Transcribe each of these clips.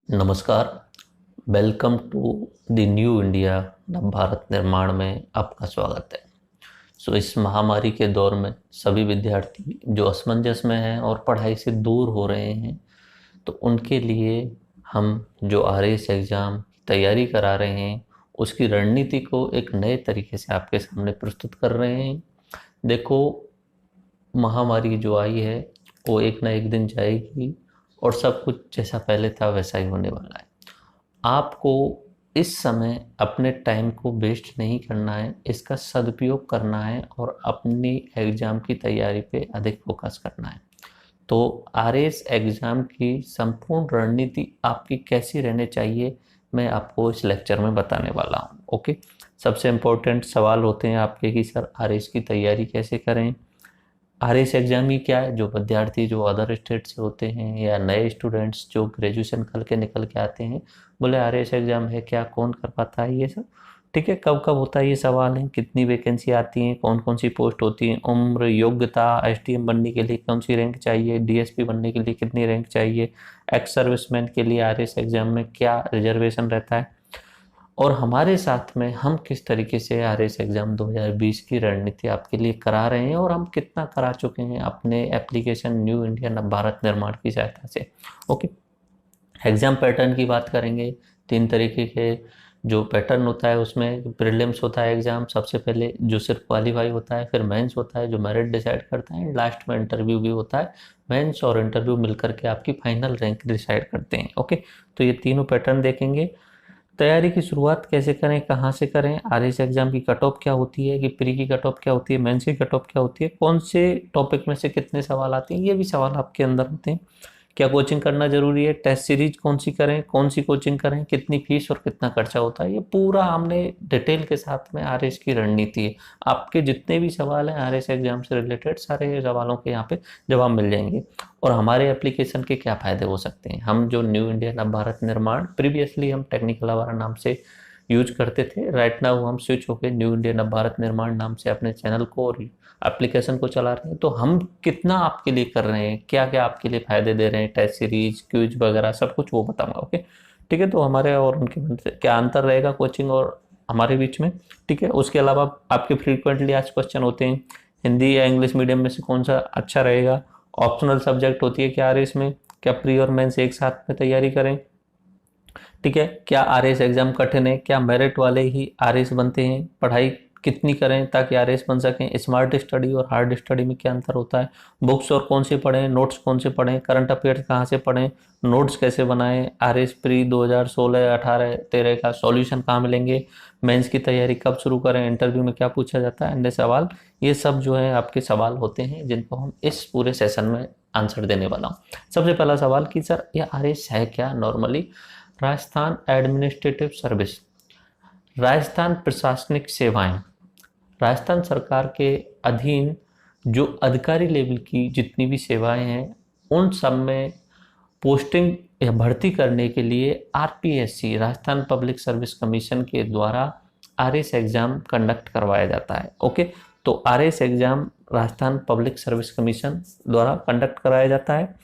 नमस्कार। Welcome to the new India नव भारत निर्माण में आपका स्वागत है। इस महामारी के दौर में सभी विद्यार्थी जो असमंजस में हैं और पढ़ाई से दूर हो रहे हैं, तो उनके लिए हम जो आरएएस एग्ज़ाम की तैयारी करा रहे हैं, उसकी रणनीति को एक नए तरीके से आपके सामने प्रस्तुत कर रहे हैं। देखो, महामारी जो आई है वो एक ना एक दिन जाएगी और सब कुछ जैसा पहले था वैसा ही होने वाला है। आपको इस समय अपने टाइम को वेस्ट नहीं करना है, इसका सदुपयोग करना है और अपनी एग्ज़ाम की तैयारी पे अधिक फोकस करना है। तो आरएएस एग्ज़ाम की संपूर्ण रणनीति आपकी कैसी रहनी चाहिए, मैं आपको इस लेक्चर में बताने वाला हूँ। ओके, सबसे इम्पोर्टेंट सवाल होते हैं आपके कि सर आरएएस की तैयारी कैसे करें। आरएएस एग्जाम ही क्या है, जो विद्यार्थी जो अदर स्टेट से होते हैं या नए स्टूडेंट्स जो ग्रेजुएशन करके निकल के आते हैं, बोले आरएएस एग्जाम है क्या, कौन कर पाता है ये सब। ठीक है, कब कब होता है ये सवाल है, कितनी वैकेंसी आती हैं, कौन कौन सी पोस्ट होती हैं, उम्र, योग्यता, एसटीएम बनने के लिए कौन सी रैंक चाहिए, डीएसपी बनने के लिए कितनी रैंक चाहिए, एक्स सर्विसमैन के लिए आरएएस एग्जाम में क्या रिजर्वेशन रहता है, और हमारे साथ में हम किस तरीके से आरएएस एग्ज़ाम 2020 की रणनीति आपके लिए करा रहे हैं और हम कितना करा चुके हैं अपने एप्लीकेशन न्यू इंडिया नव भारत निर्माण की सहायता से। ओके, एग्ज़ाम पैटर्न की बात करेंगे। 3 तरीके के जो पैटर्न होता है, उसमें प्रीलिम्स होता है एग्ज़ाम, सबसे पहले जो सिर्फ क्वालीफाई होता है, फिर मेंस होता है जो मेरिट डिसाइड करता है, लास्ट में इंटरव्यू भी होता है। मेंस और इंटरव्यू मिलकर के आपकी फाइनल रैंक डिसाइड करते हैं। ओके, तो ये तीनों पैटर्न देखेंगे। तैयारी की शुरुआत कैसे करें, कहाँ से करें, आरएएस एग्जाम की कट ऑफ क्या होती है, कि प्री की कट ऑफ क्या होती है, मेंस की कट ऑफ क्या होती है, कौन से टॉपिक में से कितने सवाल आते हैं, ये भी सवाल आपके अंदर होते हैं। क्या कोचिंग करना जरूरी है, टेस्ट सीरीज कौन सी करें, कौन सी कोचिंग करें, कितनी फीस और कितना खर्चा होता है, ये पूरा हमने डिटेल के साथ में आरएएस की रणनीति है। आपके जितने भी सवाल हैं आरएएस एग्जाम से रिलेटेड, सारे सवालों के यहाँ पे जवाब मिल जाएंगे। और हमारे एप्लीकेशन के क्या फ़ायदे हो सकते हैं। हम जो न्यू इंडिया नव भारत निर्माण, प्रीवियसली हम टेक्निकल आवारा नाम से यूज करते थे, राइट नाउ हम स्विच होकर न्यू इंडिया नव भारत निर्माण नाम से अपने चैनल को और एप्लीकेशन को चला रहे हैं। तो हम कितना आपके लिए कर रहे हैं, क्या क्या आपके लिए फ़ायदे दे रहे हैं, टेस्ट सीरीज, क्विज वगैरह सब कुछ वो बताऊंगा। ओके, ठीक है। तो हमारे और उनके बीच क्या अंतर रहेगा कोचिंग और हमारे बीच में, ठीक है। उसके अलावा आपके फ्रीक्वेंटली आज क्वेश्चन होते हैं, हिंदी या इंग्लिश मीडियम में से कौन सा अच्छा रहेगा, ऑप्शनल सब्जेक्ट होती है क्या आरएएस में, क्या प्री और मेंस एक साथ में तैयारी करें, ठीक है। क्या आरएएस एग्जाम कठिन है, क्या मेरिट वाले ही आरएएस बनते हैं, पढ़ाई कितनी करें ताकि आरएएस बन सकें, स्मार्ट स्टडी और हार्ड स्टडी में क्या अंतर होता है, बुक्स और कौन से पढ़ें, नोट्स कौन से पढ़ें, करंट अफेयर्स कहाँ से पढ़ें, नोट्स कैसे बनाएं, आरएएस प्री 2016, 18, 13 का सॉल्यूशन कहाँ मिलेंगे, मेंस की तैयारी कब शुरू करें, इंटरव्यू में क्या पूछा जाता है, अन्य सवाल, ये सब जो है आपके सवाल होते हैं जिनको हम इस पूरे सेशन में आंसर देने वाला हूँ। सबसे पहला सवाल कि सर ये आरएएस है क्या। Normally Rajasthan administrative service, Rajasthan प्रशासनिक सेवाएं, राजस्थान सरकार के अधीन जो अधिकारी लेवल की जितनी भी सेवाएं हैं, उन सब में पोस्टिंग या भर्ती करने के लिए RPSC, Rajasthan public service commission के द्वारा आरएएस एग्जाम कंडक्ट करवाया जाता है। ओके, तो RAS exam Rajasthan public service commission द्वारा कंडक्ट कराया जाता है।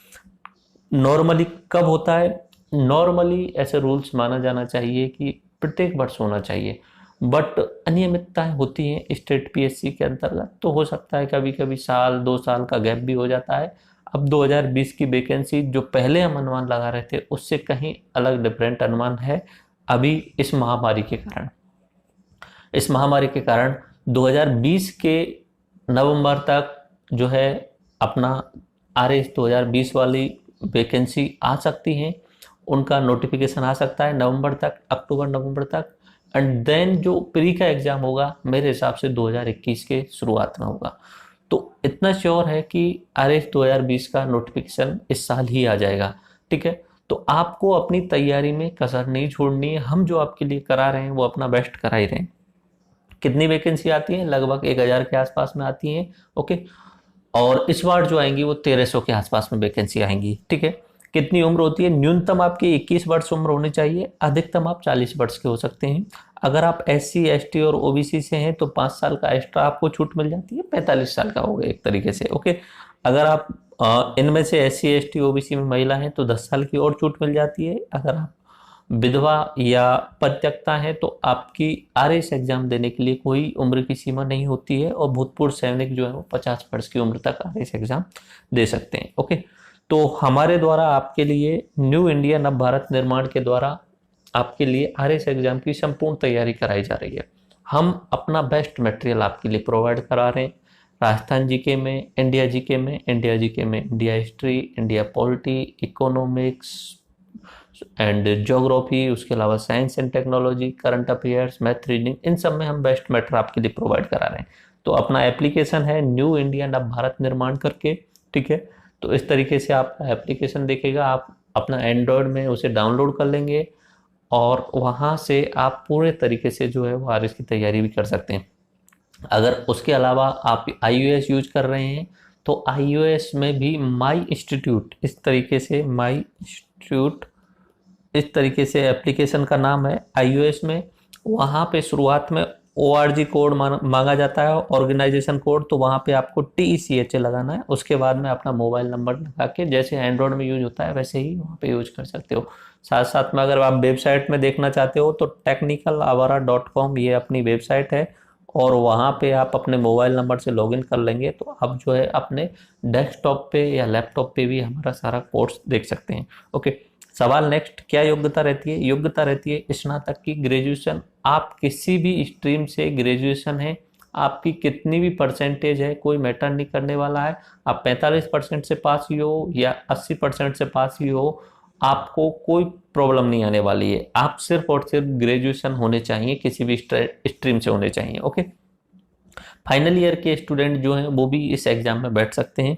नॉर्मली कब होता है, नॉर्मली ऐसे रूल्स माना जाना चाहिए कि प्रत्येक वर्ष होना चाहिए, बट अनियमितताएं होती हैं स्टेट पीएससी के अंतर्गत, तो हो सकता है कभी कभी साल 2 साल का गैप भी हो जाता है। अब 2020 की वैकेंसी जो पहले हम अनुमान लगा रहे थे उससे कहीं अलग डिफरेंट अनुमान है अभी इस महामारी के कारण। इस महामारी के कारण 2020 के नवंबर तक जो है अपना आरएएस 2020 वाली वैकेंसी आ सकती हैं, उनका नोटिफिकेशन आ सकता है नवंबर तक, अक्टूबर नवंबर तक। एंड देन जो प्री का एग्जाम होगा मेरे हिसाब से 2021 के शुरुआत में होगा। तो इतना श्योर है कि आरएएस 2020 का नोटिफिकेशन इस साल ही आ जाएगा, ठीक है। तो आपको अपनी तैयारी में कसर नहीं छोड़नी है, हम जो आपके लिए करा रहे हैं वो अपना बेस्ट करा ही रहे हैं। कितनी वैकेंसी आती है, लगभग 1000 के आसपास में आती हैं। ओके, और इस बार जो आएंगी वो 1300 के आसपास में वैकेंसी आएंगी, ठीक है। कितनी उम्र होती है, न्यूनतम आपकी 21 वर्ष उम्र होनी चाहिए, अधिकतम आप 40 वर्ष के हो सकते हैं। अगर आप एससी एसटी और ओबीसी से हैं तो 5 साल का एक्स्ट्रा आपको छूट मिल जाती है, 45 साल का हो गया एक तरीके से। ओके, अगर आप इनमें से SC ST OBC में महिला हैं तो 10 साल की और छूट मिल जाती है। अगर आप विधवा या परित्यक्ता है तो आपकी RS एग्जाम देने के लिए कोई उम्र की सीमा नहीं होती है, और भूतपूर्व सैनिक जो है वो 50 वर्ष की उम्र तक RS एग्जाम दे सकते हैं। ओके, तो हमारे द्वारा आपके लिए न्यू इंडिया नव भारत निर्माण के द्वारा आपके लिए RS एग्जाम की संपूर्ण तैयारी कराई जा रही है। हम अपना बेस्ट मटेरियल आपके लिए प्रोवाइड करा रहे हैं। राजस्थान जीके में, इंडिया जीके में, इंडिया जीके में India history, India polity, economics and geography, उसके अलावा science and technology, current affairs, math, reasoning, इन सब में हम बेस्ट मैटर आपके लिए प्रोवाइड करा रहे हैं। तो अपना एप्लीकेशन है न्यू इंडिया नव भारत निर्माण करके, ठीक है। तो इस तरीके से आपका एप्लीकेशन देखेगा, आप अपना एंड्रॉयड में उसे डाउनलोड कर लेंगे और वहाँ से आप पूरे तरीके से जो है वो RS की तैयारी भी कर सकते हैं। अगर उसके अलावा आप iOS यूज कर रहे हैं तो iOS में भी माई इंस्टीट्यूट, इस तरीके से माई इंस्टीट्यूट, इस तरीके से एप्लीकेशन का नाम है iOS में। वहाँ पे शुरुआत में ORG कोड मांगा जाता है, ऑर्गेनाइजेशन कोड, तो वहाँ पे आपको TECHA लगाना है। उसके बाद में अपना मोबाइल नंबर लगा के, जैसे एंड्रॉयड में यूज होता है वैसे ही वहाँ पे यूज कर सकते हो। साथ साथ में अगर आप वेबसाइट में देखना चाहते हो तो technicalaavara.com ये अपनी वेबसाइट है, और वहाँ पे आप अपने मोबाइल नंबर से लॉगिन कर लेंगे तो आप जो है अपने डेस्कटॉप पे या लैपटॉप पे भी हमारा सारा कोर्स देख सकते हैं। ओके, सवाल नेक्स्ट, क्या योग्यता रहती है? योग्यता रहती है स्नातक की, ग्रेजुएशन। आप किसी भी स्ट्रीम से ग्रेजुएशन है, आपकी कितनी भी परसेंटेज है कोई मैटर नहीं करने वाला है। आप 45% से पास ही हो या 80% से पास ही हो, आपको कोई प्रॉब्लम नहीं आने वाली है। आप सिर्फ और सिर्फ ग्रेजुएशन होने चाहिए, किसी भी स्ट्रीम से होने चाहिए। ओके, फाइनल ईयर के स्टूडेंट जो हैं वो भी इस एग्जाम में बैठ सकते हैं।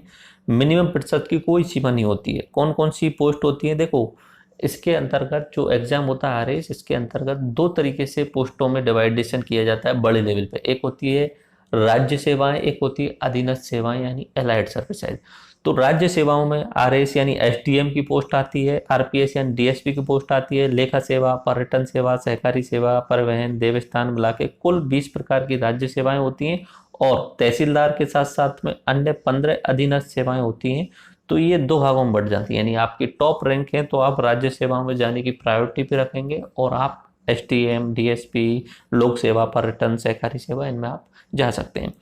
मिनिमम प्रतिशत की कोई सीमा नहीं होती है। कौन कौन सी पोस्ट होती है? देखो, इसके अंतर्गत जो एग्जाम होता है RS, इसके अंतर्गत 2 तरीके से पोस्टों में डिवाइडेशन किया जाता है बड़े लेवल पे। एक होती है राज्य सेवाएं, एक होती है अधीनस्थ सेवाएं यानी एलाइड सर्विसेज। तो राज्य सेवाओं में RS यानी SDM की पोस्ट आती है, RPS यानी DSP की पोस्ट आती है, लेखा सेवा, पर्यटन सेवा, सहकारी सेवा, परिवहन, देवस्थान मिला के कुल 20 प्रकार की राज्य सेवाएं होती हैं, और तहसीलदार के साथ साथ में अन्य 15 अधीनस्थ सेवाएं होती हैं। तो ये 2 भागों में बढ़ जाती है, यानी आपकी टॉप रैंक है तो आप राज्य सेवाओं में जाने की प्रायोरिटी पे रखेंगे, और आप SDM, DSP, लोक सेवा, पर्यटन, सहकारी सेवा, इनमें आप जा सकते हैं।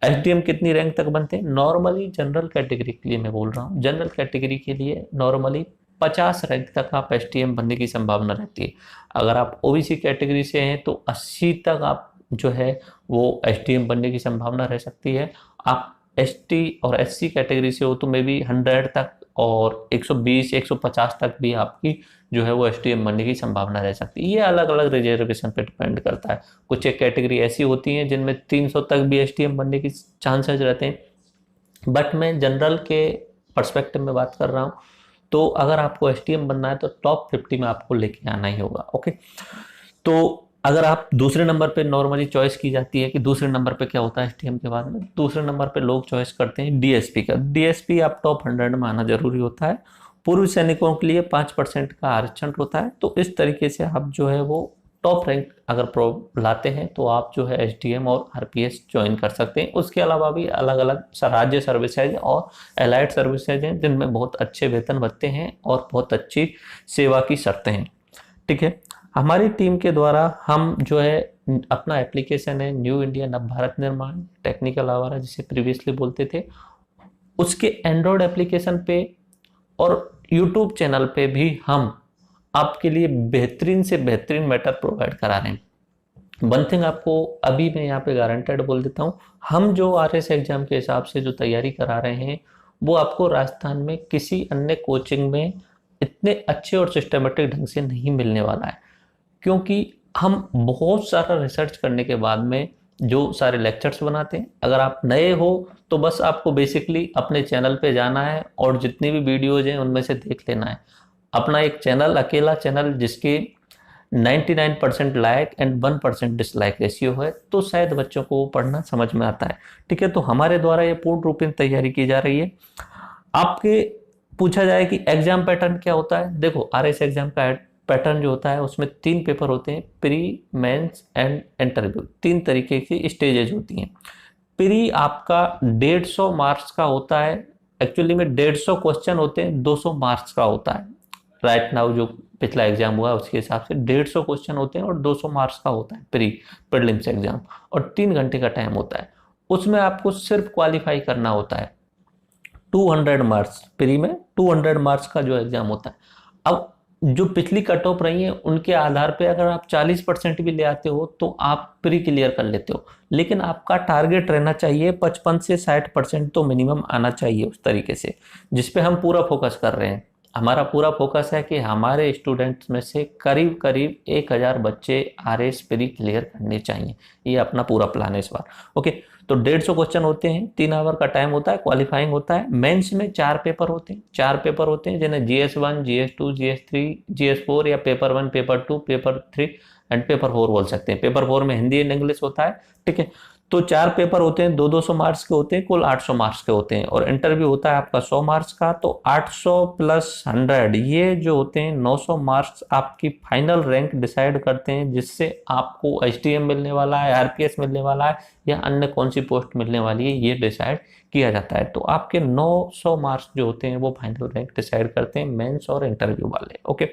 SDM कितनी रैंक तक बनते हैं? नॉर्मली जनरल कैटेगरी के लिए मैं बोल रहा हूँ, जनरल कैटेगरी के लिए नॉर्मली 50 रैंक तक आप SDM बनने की संभावना रहती है। अगर आप OBC कैटेगरी से हैं तो 80 तक आप जो है वो SDM बनने की संभावना रह सकती है। आप ST और SC कैटेगरी से हो तो मे बी 100 तक और 120, 150 तक भी आपकी जो है वो SDM बनने की संभावना रह सकती है। ये अलग अलग रिजर्वेशन पे डिपेंड करता है। कुछ एक कैटेगरी ऐसी होती है जिनमें 300 तक भी SDM बनने की चांसेस रहते हैं। बट मैं जनरल के पर्सपेक्टिव में बात कर रहा हूँ, तो अगर आपको SDM बनना है तो टॉप 50 में आपको लेके आना ही होगा। ओके, तो अगर आप दूसरे नंबर पे नॉर्मली चॉइस की जाती है कि दूसरे नंबर पे क्या होता है STM के बाद में, दूसरे नंबर पे लोग चॉइस करते हैं DSP का। DSP आप टॉप 100 में आना जरूरी होता है। पूर्व सैनिकों के लिए 5% का आरक्षण होता है। तो इस तरीके से आप जो है वो टॉप रैंक अगर लाते हैं तो आप जो है SDM और RPS ज्वाइन कर सकते हैं। उसके अलावा भी अलग अलग राज्य सर्विसेज और एलाइड सर्विसेज हैं जिनमें बहुत अच्छे वेतन भत्ते हैं और बहुत अच्छी सेवा की शर्तें हैं। ठीक है, हमारी टीम के द्वारा हम जो है अपना एप्लीकेशन है न्यू इंडिया नव भारत निर्माण टेक्निकल आवारा जिसे प्रीवियसली बोलते थे, उसके एंड्रॉयड एप्लीकेशन पे और यूट्यूब चैनल पे भी हम आपके लिए बेहतरीन से बेहतरीन मैटर प्रोवाइड करा रहे हैं। वन थिंग आपको अभी मैं यहाँ पे गारंटेड बोल देता हूँ, हम जो RS एग्जाम के हिसाब से जो तैयारी करा रहे हैं वो आपको राजस्थान में किसी अन्य कोचिंग में इतने अच्छे और सिस्टमेटिक ढंग से नहीं मिलने वाला है, क्योंकि हम बहुत सारा रिसर्च करने के बाद में जो सारे लेक्चर्स बनाते हैं। अगर आप नए हो तो बस आपको बेसिकली अपने चैनल पे जाना है और जितनी भी वीडियोज हैं उनमें से देख लेना है। अपना एक चैनल, अकेला चैनल जिसकी 99% लाइक एंड 1% डिसलाइक रेशियो है, तो शायद बच्चों को पढ़ना समझ में आता है। ठीक है, तो हमारे द्वारा ये पूर्ण रूप में तैयारी की जा रही है। आपके पूछा जाए कि एग्जाम पैटर्न क्या होता है, देखो RS एग्जाम का पैटर्न जो होता है उसमें 3 पेपर होते हैं, प्री, मेंस एंड इंटरव्यू। 3 तरीके की स्टेजेज होती हैं। प्री आपका 150 मार्क्स का होता है एक्चुअली में 150 क्वेश्चन होते हैं, 200 मार्क्स का होता है। राइट नाउ जो पिछला एग्जाम हुआ उसके हिसाब से 150 क्वेश्चन होते हैं और 200 मार्क्स का होता है प्रीलिम्स एग्जाम, और 3 घंटे का टाइम होता है। उसमें आपको सिर्फ क्वालिफाई करना होता है। 200 मार्क्स प्री में, 200 मार्क्स का जो एग्जाम होता है। अब जो पिछली कट ऑफ रही है उनके आधार पे अगर आप 40% भी ले आते हो तो आप प्री क्लियर कर लेते हो, लेकिन आपका टारगेट रहना चाहिए 55 से 60% तो मिनिमम आना चाहिए उस तरीके से, जिसपे हम पूरा फोकस कर रहे हैं। हमारा पूरा फोकस है कि हमारे स्टूडेंट्स में से करीब करीब 1000 बच्चे RS प्री क्लियर करने चाहिए। ये अपना पूरा प्लान है इस बार। ओके, तो 150 क्वेश्चन होते हैं, 3 आवर का टाइम होता है, क्वालिफाइंग होता है। मेंस में 4 पेपर होते हैं, 4 पेपर होते हैं जिन्हें GS1, GS2, GS3, GS4 या paper 1, paper 2, paper 3 and paper 4 बोल सकते हैं। पेपर 4 में हिंदी एंड इंग्लिश होता है, ठीक है। तो 4 पेपर होते हैं, 200 मार्क्स के होते हैं, कुल 800 मार्क्स के होते हैं, और इंटरव्यू होता है आपका 100 मार्क्स का। तो 800 प्लस 100 ये जो होते हैं 900 मार्क्स आपकी फाइनल रैंक डिसाइड करते हैं, जिससे आपको STM मिलने वाला है, RPS मिलने वाला है या अन्य कौन सी पोस्ट मिलने वाली है, ये डिसाइड किया जाता है। तो आपके 900 मार्क्स जो होते हैं वो फाइनल रैंक डिसाइड करते हैं मेंस और इंटरव्यू वाले। ओके,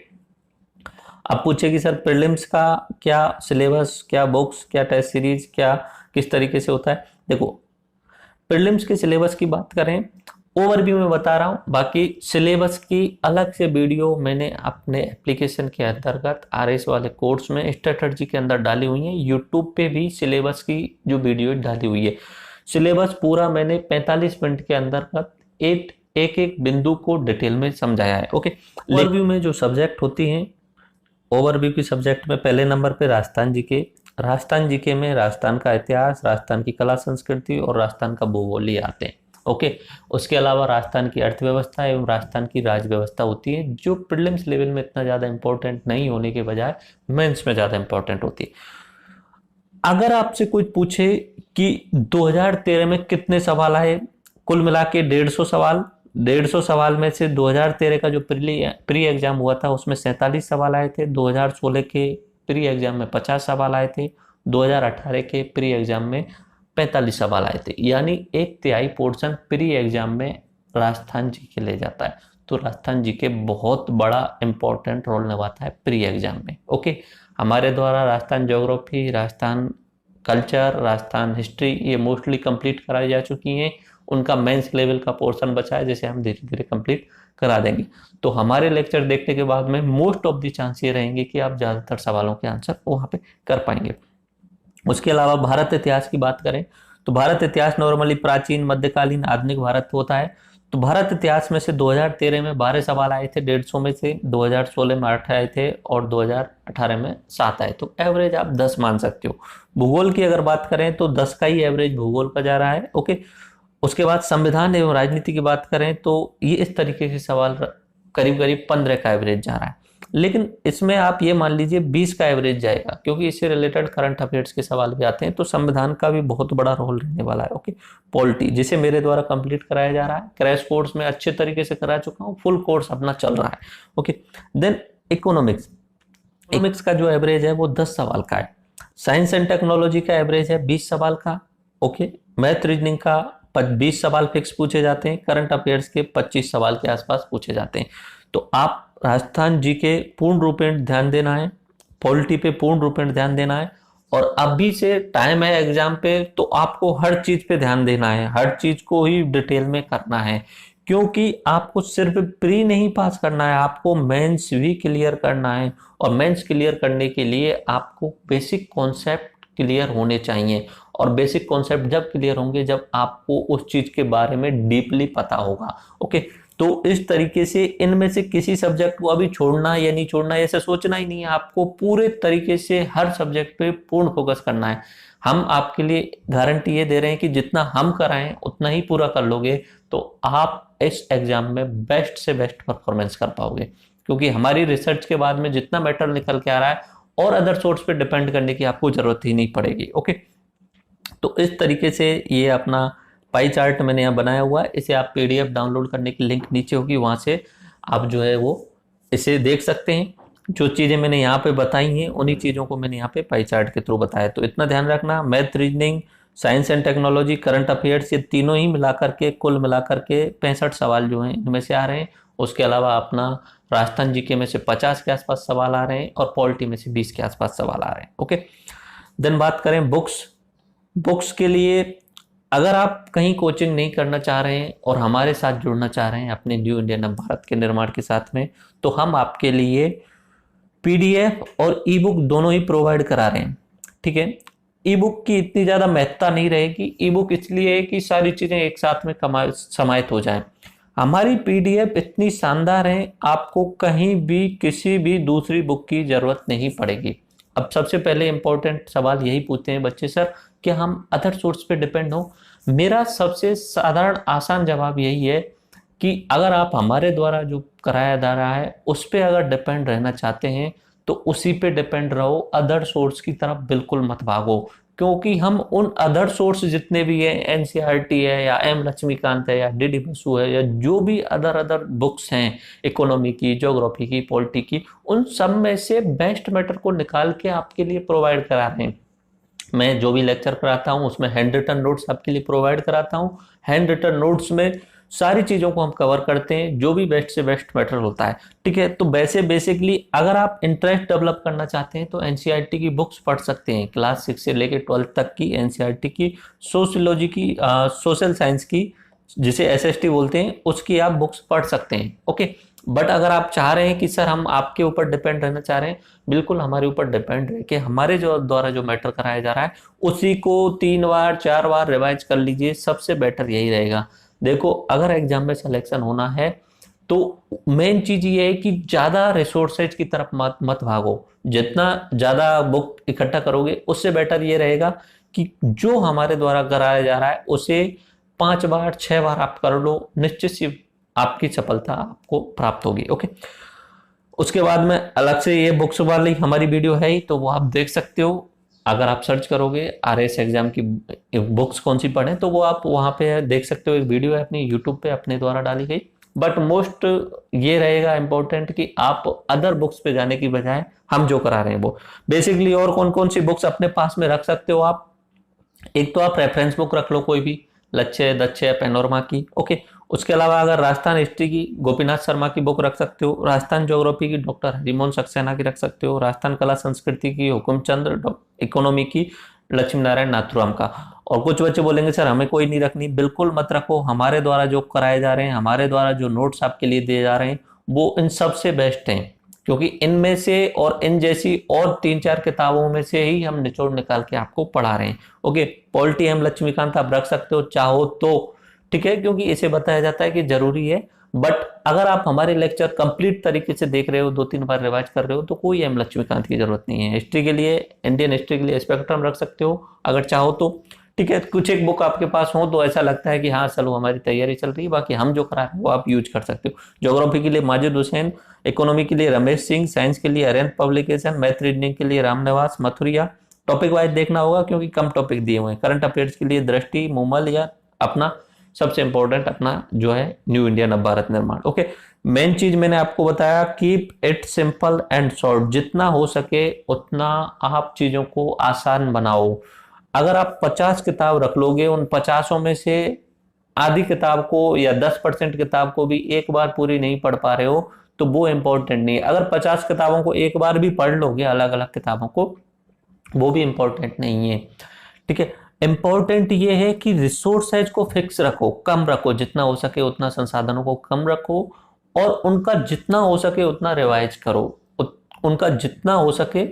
अब पूछे कि सर प्रीलिम्स का क्या सिलेबस, क्या बुक्स, क्या टेस्ट सीरीज, क्या किस तरीके से होता है। देखो, प्रीलिम्स के सिलेबस की बात करें, ओवरव्यू में बता रहा हूं, बाकी सिलेबस की अलग से वीडियो मैंने अपने एप्लीकेशन के अंतर्गत RS वाले कोर्स में स्ट्रेटजी के अंदर डाली हुई है। यूट्यूब पे भी सिलेबस की जो वीडियो डाली हुई है, सिलेबस पूरा मैंने 45 मिनट के अंतर्गत एक एक बिंदु को डिटेल में समझाया है। ओके, ओवरव्यू में जो सब्जेक्ट होती हैं, ओवरव्यू की सब्जेक्ट में पहले नंबर पे राजस्थान जीके में राजस्थान का इतिहास, राजस्थान की कला संस्कृति और राजस्थान का भूगोल आते हैं। ओके, उसके अलावा राजस्थान की अर्थव्यवस्था एवं राजस्थान की राज्य व्यवस्था होती है, जो प्रीलिम्स लेवल में इतना ज्यादा इंपॉर्टेंट नहीं होने के बजाय मेंस में ज्यादा इंपॉर्टेंट होती है। अगर आपसे कोई पूछे कि 2013 में कितने सवाल आए, कुल मिला के 150 सवाल में से 2013 का जो प्री एग्जाम हुआ था उसमें 47 सवाल आए थे, 2016 के प्री एग्जाम में 50 सवाल आए थे, 2018 के प्री एग्जाम में 45 सवाल आए थे, यानी 1/3 पोर्शन प्री एग्जाम में राजस्थान जी के ले जाता है। तो राजस्थान जी के बहुत बड़ा इंपॉर्टेंट रोल निभाता है प्री एग्जाम में। ओके, हमारे द्वारा Rajasthan geography, Rajasthan culture, Rajasthan history ये मोस्टली कंप्लीट कराई जा चुकी हैं। उनका मेंस लेवल का पोर्शन बचा है, जिसे हम धीरे धीरे कंप्लीट करा देंगे। तो हमारे लेक्चर देखने के बाद में मोस्ट ऑफ द चांस ये रहेंगे कि आप ज़्यादातर सवालों के आंसर वहाँ पे कर पाएंगे। उसके अलावा भारत इतिहास की बात करें तो भारत इतिहास नॉर्मली प्राचीन, मध्यकालीन, आधुनिक भारत होता है। तो भारत इतिहास में से 2013 में 12 सवाल आए थे 150 में से, 2016 में 8 आए थे और 2018 में 7 आए। तो एवरेज आप 10 मान सकते हो। भूगोल की अगर बात करें तो 10 का ही एवरेज भूगोल का जा रहा है। ओके, उसके बाद संविधान एवं राजनीति की बात करें तो ये इस तरीके के सवाल करीब करीब 15 का एवरेज जा रहा है, लेकिन इसमें आप ये मान लीजिए 20 का एवरेज जाएगा, क्योंकि इससे रिलेटेड करंट अफेयर्स के सवाल भी आते हैं। तो संविधान का भी बहुत बड़ा रोल रहने वाला है। ओके, पॉलिटी जिसे मेरे द्वारा कंप्लीट कराया जा रहा है, क्रैश कोर्स में अच्छे तरीके से करा चुका हूँ, फुल कोर्स अपना चल रहा है। ओके, देन इकोनॉमिक्स का जो एवरेज है वो 10 सवाल का है। साइंस एंड टेक्नोलॉजी का एवरेज है 20 सवाल का। ओके, मैथ रीजनिंग का 20 सवाल फिक्स पूछे जाते हैं, करंट अफेयर्स के 25 सवाल के आसपास पूछे जाते हैं। तो आप राजस्थान जी के पूर्ण रूपेण ध्यान देना है, पॉलिटी पे पूर्ण रूपेण ध्यान देना है, और अभी से टाइम है एग्जाम पे तो आपको हर चीज पे ध्यान देना है, हर चीज को ही डिटेल में करना है, क्योंकि आपको सिर्फ प्री नहीं पास करना है, आपको मेंस भी क्लियर करना है। और मेंस क्लियर करने के लिए आपको बेसिक कॉन्सेप्ट क्लियर होने चाहिए, और बेसिक कॉन्सेप्ट जब क्लियर होंगे जब आपको उस चीज के बारे में डीपली पता होगा। ओके, तो इस तरीके से इनमें से किसी सब्जेक्ट को अभी छोड़ना या नहीं छोड़ना ऐसे सोचना ही नहीं है, आपको पूरे तरीके से हर सब्जेक्ट पे पूर्ण फोकस करना है। हम आपके लिए गारंटी ये दे रहे हैं कि जितना हम कराएं उतना ही पूरा कर लोगे तो आप इस एग्जाम में बेस्ट से बेस्ट परफॉर्मेंस कर पाओगे, क्योंकि हमारी रिसर्च के बाद में जितना मैटर निकल के आ रहा है और अदर सोर्स पे डिपेंड करने की आपको जरूरत ही नहीं पड़ेगी। ओके, तो इस तरीके से ये अपना पाई चार्ट मैंने यहाँ बनाया हुआ है, इसे आप PDF डाउनलोड करने की लिंक नीचे होगी, वहां से आप जो है वो इसे देख सकते हैं। जो चीजें मैंने यहाँ पे बताई हैं उन्हीं चीजों को मैंने यहाँ पे पाई चार्ट के थ्रू बताया। तो इतना ध्यान रखना, math reasoning, science and technology, current affairs, ये तीनों ही मिलाकर के कुल मिलाकर के 65 सवाल जो हैं इनमें से आ रहे हैं। उसके अलावा अपना राजस्थान जीके में से 50 के आसपास सवाल आ रहे हैं और पॉलिटी में से 20 के आसपास सवाल आ रहे हैं। ओके, देन बात करें बुक्स के लिए अगर आप कहीं कोचिंग नहीं करना चाह रहे हैं और हमारे साथ जुड़ना चाह रहे हैं अपने न्यू इंडिया नव भारत के निर्माण के साथ में, तो हम आपके लिए पीडीएफ और ई बुक दोनों ही प्रोवाइड करा रहे हैं। ठीक है, ई बुक की इतनी ज़्यादा महत्ता नहीं रहेगी। ई बुक इसलिए है कि सारी चीज़ें एक साथ में समाहित हो जाएं। हमारी पीडीएफ इतनी शानदार है, आपको कहीं भी किसी भी दूसरी बुक की ज़रूरत नहीं पड़ेगी। अब सबसे पहले इंपॉर्टेंट सवाल यही पूछते हैं बच्चे, सर कि हम अदर सोर्स पे डिपेंड हो। मेरा सबसे साधारण आसान जवाब यही है कि अगर आप हमारे द्वारा जो कराया जा रहा है उस पर अगर डिपेंड रहना चाहते हैं तो उसी पे डिपेंड रहो, अदर सोर्स की तरफ बिल्कुल मत भागो। क्योंकि हम उन अदर सोर्स जितने भी हैं, एनसीईआरटी है या एम लक्ष्मीकांत है या डीडी बसु है या जो भी अदर बुक्स हैं, इकोनॉमी की, ज्योग्राफी की, पॉलिटी की, उन सब में से बेस्ट मैटर को निकाल के आपके लिए प्रोवाइड करा रहे हैं। मैं जो भी लेक्चर कराता हूँ उसमें हैंड रिटन नोट्स आपके लिए प्रोवाइड कराता हूँ। हैंड रिटन नोट्स में सारी चीज़ों को हम कवर करते हैं, जो भी बेस्ट से बेस्ट मैटर होता है। ठीक है, तो वैसे बेसिकली अगर आप इंटरेस्ट डेवलप करना चाहते हैं तो एनसीईआरटी की बुक्स पढ़ सकते हैं। क्लास 6 से लेकर 12 तक की एनसीईआरटी की सोशियोलॉजी की, सोशल साइंस की, जिसे एसएसटी बोलते हैं, उसकी आप बुक्स पढ़ सकते हैं। ओके, बट अगर आप चाह रहे हैं कि सर हम आपके ऊपर डिपेंड रहना चाह रहे हैं, बिल्कुल हमारे ऊपर डिपेंड रहे कि हमारे जो द्वारा जो मैटर कराया जा रहा है उसी को 3 बार 4 बार रिवाइज कर लीजिए, सबसे बेटर यही रहेगा। देखो, अगर एग्जाम में सिलेक्शन होना है तो मेन चीज ये है कि ज्यादा रिसोर्सेज की तरफ मत भागो। जितना ज्यादा बुक इकट्ठा करोगे उससे बेटर ये रहेगा कि जो हमारे द्वारा कराया जा रहा है उसे 5 बार 6 बार आप कर लो, निश्चित सी आपकी सफलता आपको प्राप्त होगी। ओके, उसके बाद में अलग से ये बुक्स वाली हमारी वीडियो है ही, तो वो आप देख सकते हो। अगर आप सर्च करोगे आरएस एग्जाम की बुक्स कौन सी पढ़ें तो वो आप वहां पे देख सकते हो। एक वीडियो है अपनी यूट्यूब पे अपने द्वारा डाली गई। बट मोस्ट ये रहेगा इंपॉर्टेंट कि आप अदर बुक्स पे जाने की बजाय हम जो करा रहे हैं वो बेसिकली। और कौन कौन सी बुक्स अपने पास में रख सकते हो आप, एक तो आप रेफरेंस बुक रख लो कोई भी, लच्छे दच्छे पैनोरमा की। ओके, उसके अलावा अगर राजस्थान हिस्ट्री की गोपीनाथ शर्मा की बुक रख सकते हो, राजस्थान ज्योग्राफी की डॉक्टर हरिमोहन सक्सेना की रख सकते हो, राजस्थान कला संस्कृति की हुकुमचंद, इकोनॉमी की लक्ष्मी नारायण नाथुराम का। और कुछ बच्चे बोलेंगे सर हमें कोई नहीं रखनी, बिल्कुल मत रखो। हमारे द्वारा जो कराए जा रहे हैं, हमारे द्वारा जो नोट्स आपके लिए दिए जा रहे हैं वो इन सबसे बेस्ट हैं, क्योंकि इनमें से और इन जैसी और 3-4 किताबों में से ही हम निचोड़ निकाल के आपको पढ़ा रहे हैं। ओके, पॉलिटी एम लक्ष्मीकांत आप रख सकते हो चाहो तो, ठीक है, क्योंकि इसे बताया जाता है कि जरूरी है। बट अगर आप हमारे लेक्चर कंप्लीट तरीके से देख रहे हो, 2-3 बार रिवाइज कर रहे हो, तो कोई एम लक्ष्मीकांत की जरूरत नहीं है। हिस्ट्री के लिए, इंडियन हिस्ट्री के लिए स्पेक्ट्रम रख सकते हो अगर चाहो तो। ठीक है, कुछ एक बुक आपके पास हो तो ऐसा लगता है कि हाँ चलो हमारी तैयारी चल रही है, बाकी हम जो करा रहे हैं वो आप यूज कर सकते हो। ज्योग्राफी के लिए माजिद हुसैन, इकोनॉमी के लिए रमेश सिंह, साइंस के लिए अरेंज पब्लिकेशन, मैथ रीजनिंग के लिए रामनिवास मथुरिया। टॉपिक वाइज देखना होगा क्योंकि कम टॉपिक दिए हुए हैं। करंट अफेयर्स के लिए दृष्टि, मूमल या अपना सबसे इंपॉर्टेंट अपना जो है न्यू इंडिया नव भारत निर्माण। ओके, मेन चीज मैंने आपको बताया, keep it simple and short. जितना हो सके उतना आप चीजों को आसान बनाओ। अगर आप 50 किताब रख लोगे, उन 50 में से आधी किताब को या 10% किताब को भी एक बार पूरी नहीं पढ़ पा रहे हो तो वो इंपॉर्टेंट नहीं है। अगर 50 किताबों को एक बार भी पढ़ लोगे, अलग अलग किताबों को, वो भी इंपॉर्टेंट नहीं है। ठीक है, इंपॉर्टेंट ये है कि रिसोर्सेज को फिक्स रखो, कम रखो, जितना हो सके उतना संसाधनों को कम रखो और उनका जितना हो सके उतना रिवाइज करो, उनका जितना हो सके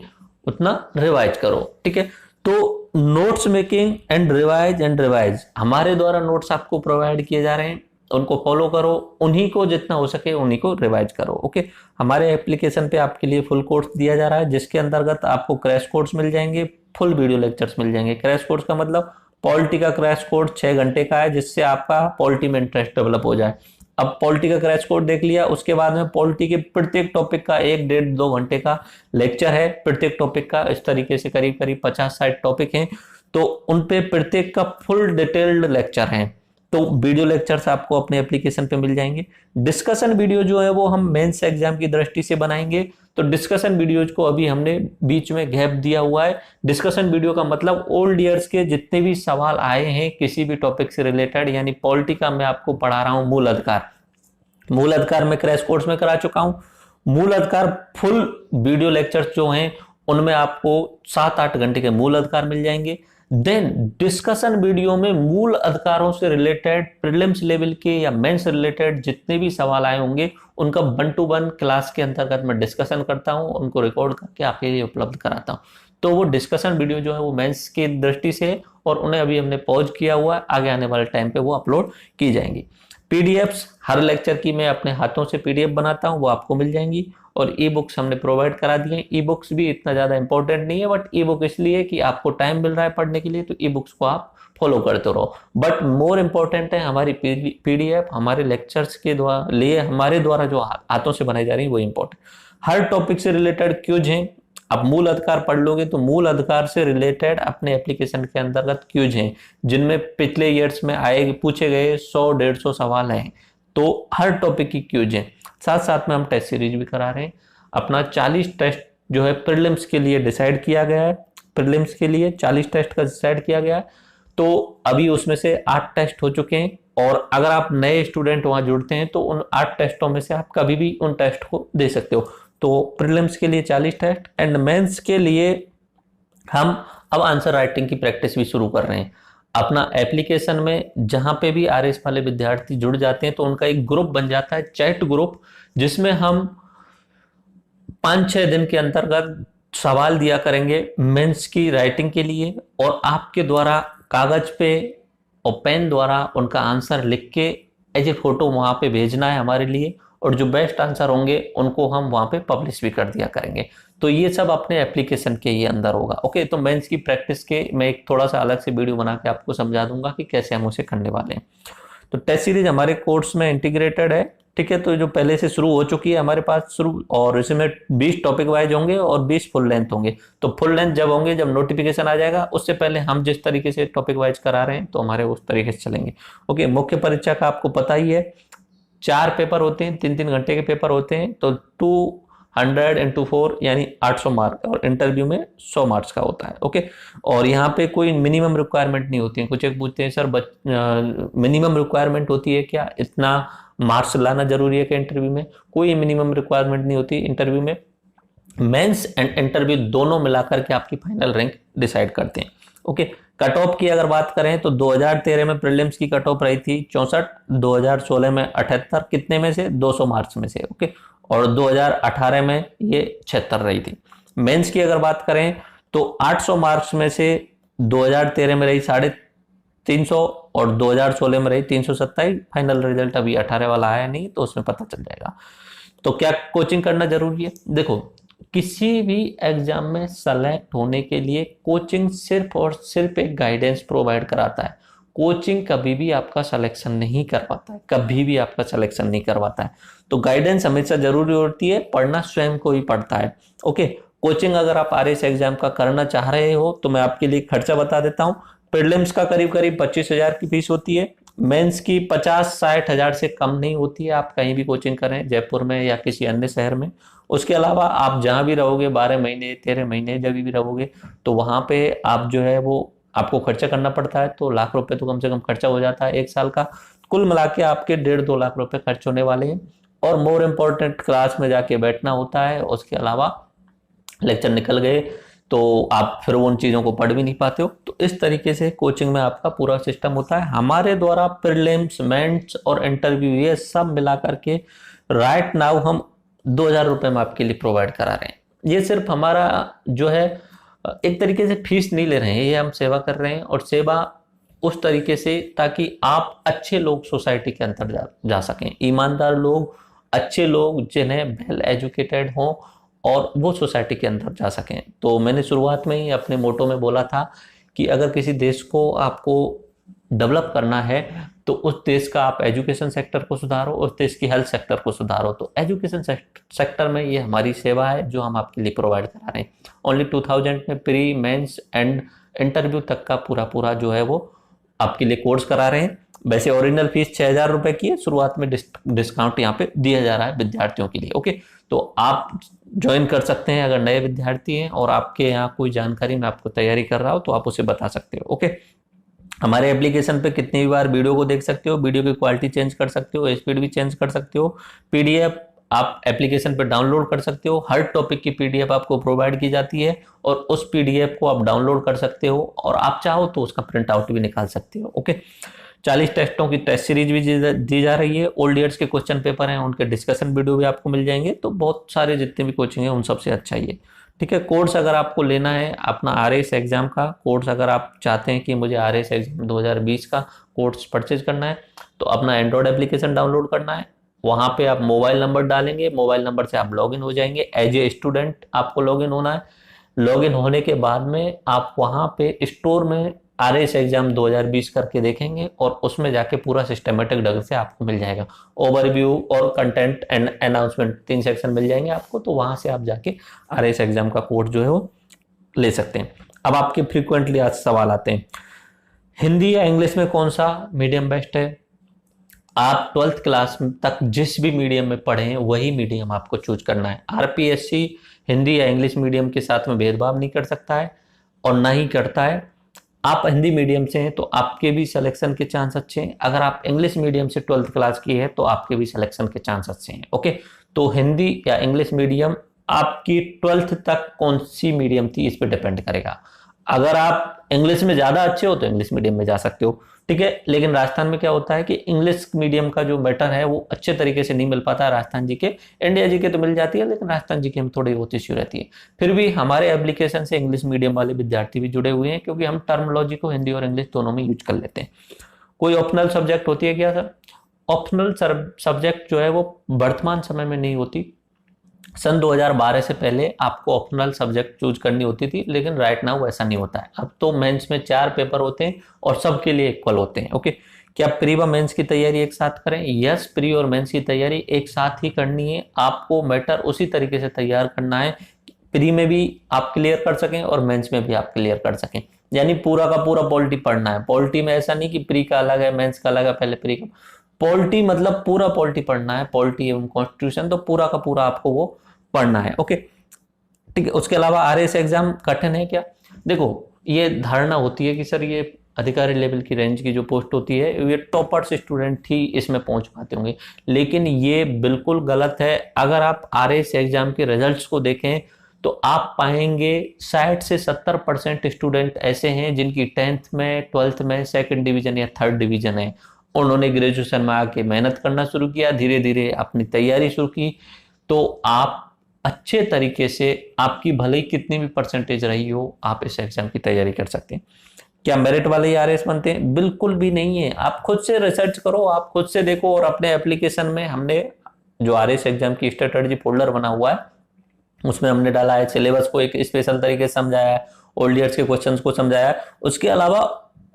उतना रिवाइज करो। ठीक है, तो नोट्स मेकिंग एंड रिवाइज हमारे द्वारा नोट्स आपको प्रोवाइड किए जा रहे हैं, उनको फॉलो करो, उन्हीं को जितना हो सके उन्हीं को रिवाइज करो। ओके, हमारे एप्लीकेशन पे आपके लिए फुल कोर्स दिया जा रहा है जिसके अंतर्गत आपको क्रैश कोर्स मिल जाएंगे, फुल वीडियो लेक्चर्स मिल जाएंगे। क्रैश कोर्स का मतलब पॉलिटी का क्रैश कोर्स 6 घंटे का है जिससे आपका पॉलिटी में इंटरेस्ट डेवलप हो जाए। अब पॉलिटी का क्रैश कोर्स देख लिया, उसके बाद में पॉलिटी के प्रत्येक टॉपिक का 1-1.5-2 घंटे का लेक्चर है प्रत्येक टॉपिक का। इस तरीके से करीब 50-60 टॉपिक हैं, तो उन पे प्रत्येक का फुल डिटेल्ड लेक्चर है। तो वीडियो लेक्चर्स आपको अपने एप्लीकेशन पे मिल जाएंगे। डिस्कशन वीडियो जो है वो हम मेंस एग्जाम की दृष्टि से बनाएंगे, तो डिस्कशन वीडियोज को अभी हमने बीच में गैप दिया हुआ है। डिस्कशन वीडियो का मतलब ओल्ड ईयर्स के जितने भी सवाल आए हैं किसी भी टॉपिक से रिलेटेड, यानी पॉलिटी का मैं आपको पढ़ा रहा हूं मूल अधिकार, मूल अधिकार में क्रैश कोर्स में करा चुका हूं। मूल अधिकार फुल वीडियो लेक्चर्स जो हैं उनमें आपको 7-8 घंटे के मूल अधिकार मिल जाएंगे। देन डिस्कशन वीडियो में मूल अधिकारों से रिलेटेड प्रीलिम्स लेवल के या मेंस रिलेटेड जितने भी सवाल आए होंगे उनका 1 to 1 क्लास के अंतर्गत मैं डिस्कशन करता हूं, उनको रिकॉर्ड करके आपके लिए उपलब्ध कराता हूं। तो वो डिस्कशन वीडियो जो है वो मेंस की दृष्टि से है और उन्हें अभी हमने पॉज किया हुआ है, आगे आने वाले टाइम पे वो अपलोड की जाएंगी। पीडीएफ्स हर लेक्चर की मैं अपने हाथों से पीडीएफ बनाता हूं, वो आपको मिल जाएंगी। और ई बुक्स हमने प्रोवाइड करा दिए। ई बुक्स भी इतना ज्यादा इंपॉर्टेंट नहीं है, बट ई बुक इसलिए कि आपको टाइम मिल रहा है पढ़ने के लिए, तो ई बुक्स को आप फॉलो करते रहो। बट मोर इंपॉर्टेंट है हमारी पीडीएफ, हमारे लेक्चर्स के द्वारा लिए हमारे द्वारा जो हाथों से बनाई जा रही है वो इंपॉर्टेंट। हर टॉपिक से रिलेटेड क्यूज हैं। अब मूल अधिकार पढ़ लोगे तो मूल अधिकार से रिलेटेड अपने एप्लीकेशन के अंतर्गत क्यूज हैं जिनमें पिछले ईयर्स में आए पूछे गए 100-150 सवाल हैं, तो हर टॉपिक की क्यूज हैं। साथ साथ में हम टेस्ट सीरीज भी करा रहे हैं। अपना 40 टेस्ट जो है प्रीलिम्स के लिए डिसाइड किया गया है, प्रीलिम्स के लिए 40 टेस्ट का डिसाइड किया गया है। तो अभी उसमें से 8 टेस्ट हो चुके हैं, और अगर आप नए स्टूडेंट वहां जुड़ते हैं तो उन 8 टेस्टों में से आप कभी भी उन टेस्ट को दे सकते हो। तो प्रीलिम्स के लिए 40 टेस्ट एंड मेंस के लिए हम अब आंसर राइटिंग की प्रैक्टिस भी शुरू कर रहे हैं। अपना एप्लीकेशन में जहां पे भी आरएस वाले विद्यार्थी जुड़ जाते हैं तो उनका एक ग्रुप बन जाता है, चैट ग्रुप, जिसमें हम 5-6 दिन के अंतर्गत सवाल दिया करेंगे मेंस की राइटिंग के लिए, और आपके द्वारा कागज पे और पेन द्वारा उनका आंसर लिख के एज ए फोटो वहां पे भेजना है हमारे लिए, और जो बेस्ट आंसर होंगे उनको हम वहां पे पब्लिश भी कर दिया करेंगे। तो ये सब अपने एप्लीकेशन के ही अंदर होगा। ओके, तो मेंस की प्रैक्टिस के मैं एक थोड़ा सा अलग से वीडियो बना के आपको समझा दूंगा कि कैसे हम उसे करने वाले हैं। तो टेस्ट सीरीज हमारे कोर्स में इंटीग्रेटेड है, ठीक है। तो जो पहले से शुरू हो चुकी है हमारे पास शुरू, और इसमें 20 टॉपिक वाइज होंगे और 20 फुल लेंथ होंगे। तो फुल लेंथ जब होंगे, जब नोटिफिकेशन आ जाएगा, उससे पहले हम जिस तरीके से टॉपिक वाइज करा रहे हैं तो हमारे उस तरीके से चलेंगे। ओके, मुख्य परीक्षा का आपको पता ही है, 4 पेपर होते हैं, 3-3 घंटे के पेपर होते हैं। तो 200 into 4 यानी 800 मार्क, और इंटरव्यू में 100 मार्क्स का होता है। ओके, और यहाँ पे कोई मिनिमम रिक्वायरमेंट नहीं होती है। कुछ एक पूछते हैं सर मिनिमम रिक्वायरमेंट होती है क्या, इतना मार्क्स लाना जरूरी है क्या इंटरव्यू में? कोई मिनिमम रिक्वायरमेंट नहीं होती इंटरव्यू में। मेंस एंड इंटरव्यू दोनों मिलाकर के आपकी फाइनल रैंक डिसाइड करते हैं। ओके, कट ऑफ की अगर बात करें तो 2013 में प्रीलिम्स की कट ऑफ रही थी 64, 2016 में 78, कितने में से? 200 मार्क्स में से। ओके, और 2018 में ये 76 रही थी। मेंस की अगर बात करें तो 800 मार्क्स में से 2013 में रही 350 और 2016 में रही 327। फाइनल रिजल्ट अभी 18 वाला आया नहीं, तो उसमें पता चल जाएगा। तो क्या कोचिंग करना जरूरी है? देखो, किसी भी एग्जाम में सेलेक्ट होने के लिए कोचिंग सिर्फ और सिर्फ एक गाइडेंस प्रोवाइड कराता है। कोचिंग कभी भी आपका सिलेक्शन नहीं करवाता है, कभी भी आपका सिलेक्शन नहीं करवाता है। तो गाइडेंस हमेशा जरूरी होती है, पढ़ना स्वयं को ही पड़ता है। ओके, कोचिंग अगर आप आरएस एग्जाम का करना चाह रहे हो तो मैं आपके लिए खर्चा बता देता हूँ। प्रीलिम्स का करीब 25,000 की फीस होती है। मेंस की 50-60 हजार से कम नहीं होती है। आप कहीं भी कोचिंग करें, जयपुर में या किसी अन्य शहर में। उसके अलावा आप जहां भी रहोगे 12 महीने 13 महीने जब भी रहोगे, तो वहां पे आप जो है वो आपको खर्चा करना पड़ता है। तो लाख रुपए तो कम से कम खर्चा हो जाता है 1 साल का। कुल मिला के आपके 1.5-2 लाख रुपए खर्च होने वाले हैं। और मोर इम्पोर्टेंट, क्लास में जाके बैठना होता है। उसके अलावा लेक्चर निकल गए तो आप फिर उन चीजों को पढ़ भी नहीं पाते हो। तो इस तरीके से कोचिंग में आपका पूरा सिस्टम होता है। हमारे द्वारा प्रीलिम्स, मेंस और इंटरव्यू ये सब मिला करके राइट नाउ हम 2,000 रुपए में आपके लिए प्रोवाइड करा रहे हैं। ये सिर्फ हमारा जो है एक तरीके से फीस नहीं ले रहे हैं, ये हम सेवा कर रहे हैं। और सेवा उस तरीके से ताकि आप अच्छे लोग सोसाइटी के अंदर जा सकें, ईमानदार लोग, अच्छे लोग जिन्हें वेल एजुकेटेड हों और वो सोसाइटी के अंदर जा सकें। तो मैंने शुरुआत में ही अपने मोटो में बोला था कि अगर किसी देश को आपको डेवलप करना है तो उस देश का आप एजुकेशन सेक्टर को सुधारो, उस देश की हेल्थ सेक्टर को सुधारो। तो एजुकेशन सेक्टर में ये हमारी सेवा है जो हम आपके लिए प्रोवाइड करा रहे हैं। ओनली 2000 में प्री, मेंस एंड इंटरव्यू तक का पूरा जो है वो आपके लिए कोर्स करा रहे हैं। वैसे ओरिजिनल फीस 6,000 रुपए की है, शुरुआत में डिस्काउंट यहाँ पे दिया जा रहा है विद्यार्थियों के लिए। ओके, तो आप ज्वाइन कर सकते हैं अगर नए विद्यार्थी हैं और आपके यहाँ कोई जानकारी में आपको तैयारी कर रहा हो तो आप उसे बता सकते हो। ओके, हमारे एप्लीकेशन पे कितनी बार वीडियो को देख सकते हो, वीडियो की क्वालिटी चेंज कर सकते हो, स्पीड भी चेंज कर सकते हो, पीडीएफ आप एप्लीकेशन पे डाउनलोड कर सकते हो, हर टॉपिक की पीडीएफ आपको प्रोवाइड की जाती है और उस पीडीएफ को आप डाउनलोड कर सकते हो और आप चाहो तो उसका प्रिंट आउट भी निकाल सकते हो। ओके, 40 टेस्टों की टेस्ट सीरीज भी दी जा रही है, ओल्ड ईयर्स के क्वेश्चन पेपर हैं उनके डिस्कशन वीडियो भी आपको मिल जाएंगे, तो बहुत सारे जितने भी कोचिंग है उन सबसे अच्छा ये। ठीक है, कोर्स अगर आपको लेना है अपना आरएस एग्जाम का कोर्स, अगर आप चाहते हैं कि मुझे आरएस एग्जाम 2020 का कोर्स परचेज करना है तो अपना एंड्रॉयड एप्लीकेशन डाउनलोड करना है, वहां पे आप मोबाइल नंबर डालेंगे, मोबाइल नंबर से आप लॉगिन हो जाएंगे, एज ए स्टूडेंट आपको लॉगिन होना है। लॉगिन होने के बाद में आप वहां पे स्टोर में आरएस एग्जाम 2020 करके देखेंगे और उसमें जाके पूरा सिस्टमेटिक ढंग से आपको मिल जाएगा, ओवरव्यू और कंटेंट एंड अनाउंसमेंट 3 सेक्शन मिल जाएंगे आपको, तो वहां से आप जाके आरएस एग्जाम का कोर्स जो है वो ले सकते हैं। अब आपके फ्रीक्वेंटली आज सवाल आते हैं, हिंदी या इंग्लिश में कौन सा मीडियम बेस्ट है? आप 12th क्लास तक जिस भी मीडियम में पढ़े हैं वही मीडियम आपको चूज करना है। आरपीएससी हिंदी या इंग्लिश मीडियम के साथ में भेदभाव नहीं कर सकता है और ना ही करता है। आप हिंदी मीडियम से हैं तो आपके भी सिलेक्शन के चांस अच्छे हैं, अगर आप इंग्लिश मीडियम से 12th क्लास की है तो आपके भी सिलेक्शन के चांस अच्छे हैं। ओके, तो हिंदी या इंग्लिश मीडियम आपकी 12th तक कौन सी मीडियम थी इस पर डिपेंड करेगा। अगर आप इंग्लिश में ज्यादा अच्छे हो तो इंग्लिश मीडियम में जा सकते हो, ठीक है, लेकिन राजस्थान में क्या होता है कि इंग्लिश मीडियम का जो मैटर है वो अच्छे तरीके से नहीं मिल पाता है राजस्थान जी के। इंडिया जी के तो मिल जाती है लेकिन राजस्थान जी के में थोड़ी बहुत इश्यू रहती है। फिर भी हमारे एप्लीकेशन से इंग्लिश मीडियम वाले विद्यार्थी भी जुड़े हुए हैं क्योंकि हम टर्मोलॉजी को हिंदी और इंग्लिश दोनों में यूज कर लेते हैं। कोई ऑप्शनल सब्जेक्ट होती है क्या सर? ऑप्शनल सब्जेक्ट जो है वो वर्तमान समय में नहीं होती, सन 2012 से पहले आपको ऑप्शनल सब्जेक्ट चूज करनी होती थी, लेकिन राइट नाउ वैसा नहीं होता है। अब तो मेंस में 4 पेपर होते हैं और सबके लिए इक्वल होते हैं। ओके, क्या प्री व मेंस की तैयारी एक साथ करें? यस, प्री और मेंस की तैयारी एक साथ ही करनी है, आपको मैटर उसी तरीके से तैयार करना है, प्री में भी आप क्लियर कर सकें और मेंस में भी आप क्लियर कर सकें। यानी पूरा का पूरा पॉलिटी पढ़ना है। पॉलिटी में ऐसा नहीं कि प्री का अलग है मेंस का अलग है, पहले प्री का, पॉलिटी मतलब पूरा पॉलिटी पढ़ना है, पॉलिटी एवं कॉन्स्टिट्यूशन, तो पूरा का पूरा आपको वो पढ़ना है। ओके, ठीक है। उसके अलावा आरएस एग्जाम कठिन है क्या? देखो, ये धारणा होती है कि सर ये अधिकारी लेवल की रेंज की जो पोस्ट होती है ये टॉपर्स स्टूडेंट ही इसमें पहुंच पाते होंगे, लेकिन ये बिल्कुल गलत है। अगर आप आरएस एग्जाम के रिजल्ट्स को देखें तो आप पाएंगे 60 से 70% स्टूडेंट ऐसे हैं जिनकी 10th में 12th में 2nd डिवीजन या 3rd डिवीजन है। उन्होंने ग्रेजुएशन में आके मेहनत करना शुरू किया, धीरे धीरे अपनी तैयारी शुरू की, तो आप अच्छे तरीके से, आपकी भले ही कितनी भी परसेंटेज रही हो, आप इस एग्जाम की तैयारी कर सकते हैं। क्या मेरिट वाले ही आरएस बनते हैं? बिल्कुल भी नहीं है। आप खुद से रिसर्च करो, आप खुद से देखो, और अपने एप्लीकेशन में हमने जो आरएस एग्जाम की स्ट्रेटजी फोल्डर बना हुआ है उसमें हमने डाला है, सिलेबस को एक स्पेशल तरीके से समझाया है, ओल्ड ईयर्स के क्वेश्चंस को समझाया है। उसके अलावा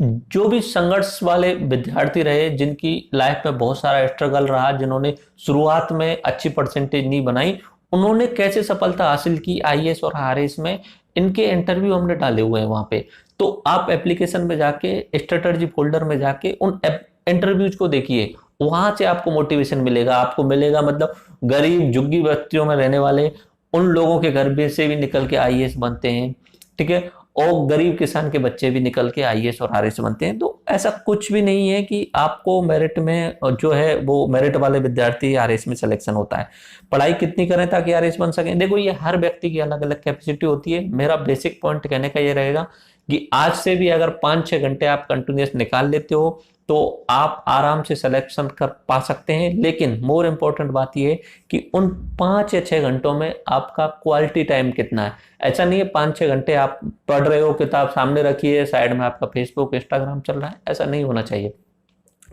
जो भी संघर्ष वाले विद्यार्थी रहे, जिनकी लाइफ में बहुत सारा स्ट्रगल रहा, जिन्होंने शुरुआत में अच्छी परसेंटेज नहीं बनाई, उन्होंने कैसे सफलता हासिल की आईएएस और आरएस में, इनके इंटरव्यू हमने डाले हुए हैं वहां पे। तो आप एप्लीकेशन में जाके स्ट्रेटजी फोल्डर में जाके उन इंटरव्यूज को देखिए, वहां से आपको मोटिवेशन मिलेगा। आपको मिलेगा मतलब गरीब झुग्गी बस्तियों में रहने वाले उन लोगों के घर में से भी निकल के आईएएस बनते हैं, ठीक है, और गरीब किसान के बच्चे भी निकल के आईएएस और आरएस बनते हैं। तो ऐसा कुछ भी नहीं है कि आपको मेरिट में जो है वो मेरिट वाले विद्यार्थी आरएस में सिलेक्शन होता है। पढ़ाई कितनी करें ताकि आरएस बन सकें? देखो, ये हर व्यक्ति की अलग अलग कैपेसिटी होती है। मेरा बेसिक पॉइंट कहने का ये रहेगा कि आज से भी अगर 5-6 घंटे आप कंटिन्यूस निकाल लेते हो तो आप आराम से सिलेक्शन कर पा सकते हैं। लेकिन मोर इंपॉर्टेंट बात यह है कि उन 5 या 6 घंटों में आपका क्वालिटी टाइम कितना है। ऐसा नहीं है 5-6 घंटे आप पढ़ रहे हो, किताब सामने रखी है, साइड में आपका फेसबुक इंस्टाग्राम चल रहा है, ऐसा नहीं होना चाहिए।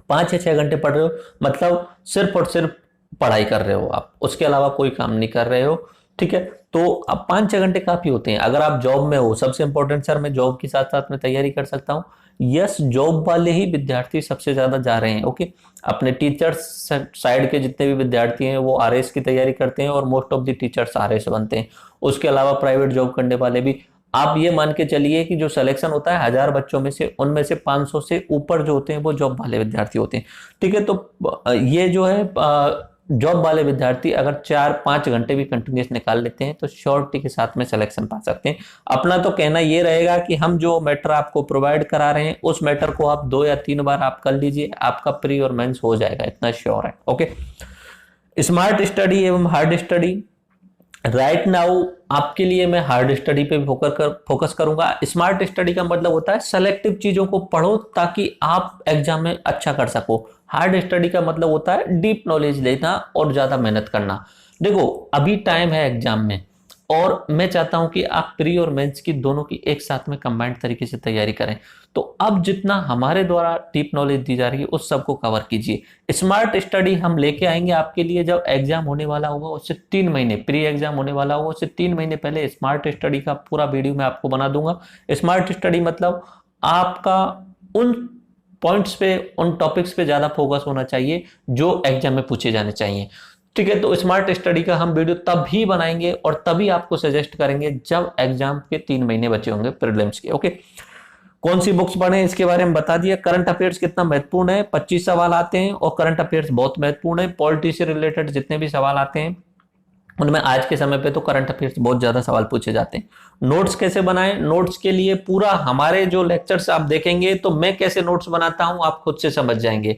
5 या 6 घंटे पढ़ रहे हो मतलब सिर्फ और सिर्फ पढ़ाई कर रहे हो आप, उसके अलावा कोई काम नहीं कर रहे हो, ठीक है। तो अब 5-6 घंटे काफी होते हैं। अगर आप जॉब में हो, सबसे इंपॉर्टेंट सर मैं जॉब के साथ साथ में तैयारी कर सकता हूँ, यस, जॉब वाले ही विद्यार्थी सबसे ज्यादा जा रहे हैं। ओके, अपने टीचर्स साइड के जितने भी विद्यार्थी हैं वो आरएस की तैयारी करते हैं और most of the teachers RS बनते हैं। उसके अलावा प्राइवेट जॉब करने वाले भी आप ये मान के चलिए कि जो सिलेक्शन होता है 1000 बच्चों में से, उनमें से 500 से ऊपर जो होते हैं वो जॉब वाले विद्यार्थी होते हैं। ठीक है, तो ये जो है जॉब वाले विद्यार्थी अगर 4-5 घंटे भी कंटिन्यूस निकाल लेते हैं तो श्योरिटी के साथ में सिलेक्शन पा सकते हैं। अपना तो कहना ये रहेगा कि हम जो मैटर आपको प्रोवाइड करा रहे हैं उस मैटर को आप 2 या 3 बार आप कर लीजिए, आपका प्री और मेंस हो जाएगा, इतना श्योर है। ओके, स्मार्ट स्टडी एवं हार्ड स्टडी। राइट नाउ आपके लिए मैं हार्ड स्टडी पे फोकस करूंगा। स्मार्ट स्टडी का मतलब होता है सेलेक्टिव चीजों को पढ़ो ताकि आप एग्जाम में अच्छा कर सको। हार्ड स्टडी का मतलब होता है डीप नॉलेज लेना और ज्यादा मेहनत करना। देखो अभी टाइम है एग्जाम में, और मैं चाहता हूं कि आप प्री और मेंस की दोनों की एक साथ में कंबाइंड तरीके से तैयारी करें। तो अब जितना हमारे द्वारा डीप नॉलेज दी जा रही है उस सबको कवर कीजिए। स्मार्ट स्टडी हम लेके आएंगे आपके लिए जब एग्जाम होने वाला होगा उससे 3 महीने, प्री एग्जाम होने वाला होगा उससे 3 महीने पहले स्मार्ट स्टडी का पूरा वीडियो मैं आपको बना दूंगा। स्मार्ट स्टडी मतलब आपका उन पॉइंट्स पे, उन टॉपिक्स पे ज्यादा फोकस होना चाहिए जो एग्जाम में पूछे जाने चाहिए। ठीक है, तो स्मार्ट स्टडी का हम वीडियो तब ही बनाएंगे और तभी आपको सजेस्ट करेंगे जब एग्जाम के 3 महीने बचे होंगे प्रीलिम्स के। ओके, कौन सी बुक्स पढ़ें इसके बारे में बता दिया। करंट अफेयर्स कितना महत्वपूर्ण है, 25 सवाल आते हैं और करंट अफेयर्स बहुत महत्वपूर्ण है। पॉलिटी से रिलेटेड जितने भी सवाल आते हैं उनमें आज के समय पे तो करंट अफेयर्स बहुत ज्यादा सवाल पूछे जाते हैं। नोट्स कैसे बनाएं, नोट्स के लिए पूरा हमारे जो लेक्चर्स आप देखेंगे तो मैं कैसे नोट्स बनाता हूं आप खुद से समझ जाएंगे।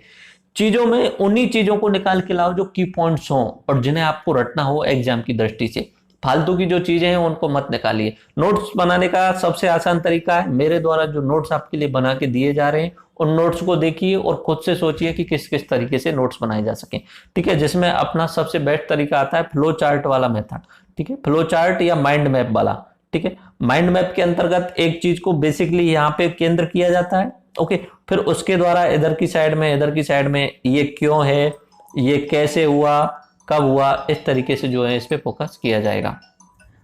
चीजों में उन्हीं चीजों को निकाल के लाओ जो की पॉइंट्स हों और जिन्हें आपको रटना हो एग्जाम की दृष्टि से। फालतू की जो चीजें हैं उनको मत निकालिए। नोट्स बनाने का सबसे आसान तरीका है, मेरे द्वारा जो नोट्स आपके लिए बना के दिए जा रहे हैं उन नोट्स को देखिए और खुद से सोचिए कि किस किस तरीके से नोट्स बनाए जा सके। ठीक है, जिसमें अपना सबसे बेस्ट तरीका आता है फ्लो चार्ट वाला मेथड। ठीक है, फ्लो चार्ट या माइंड मैप वाला। ठीक है, माइंड मैप के अंतर्गत एक चीज को बेसिकली यहाँ पे केंद्र किया जाता है। ओके, फिर उसके द्वारा इधर की साइड में ये क्यों है, ये कैसे हुआ, कब हुआ, इस तरीके से जो है इस पे फोकस किया जाएगा।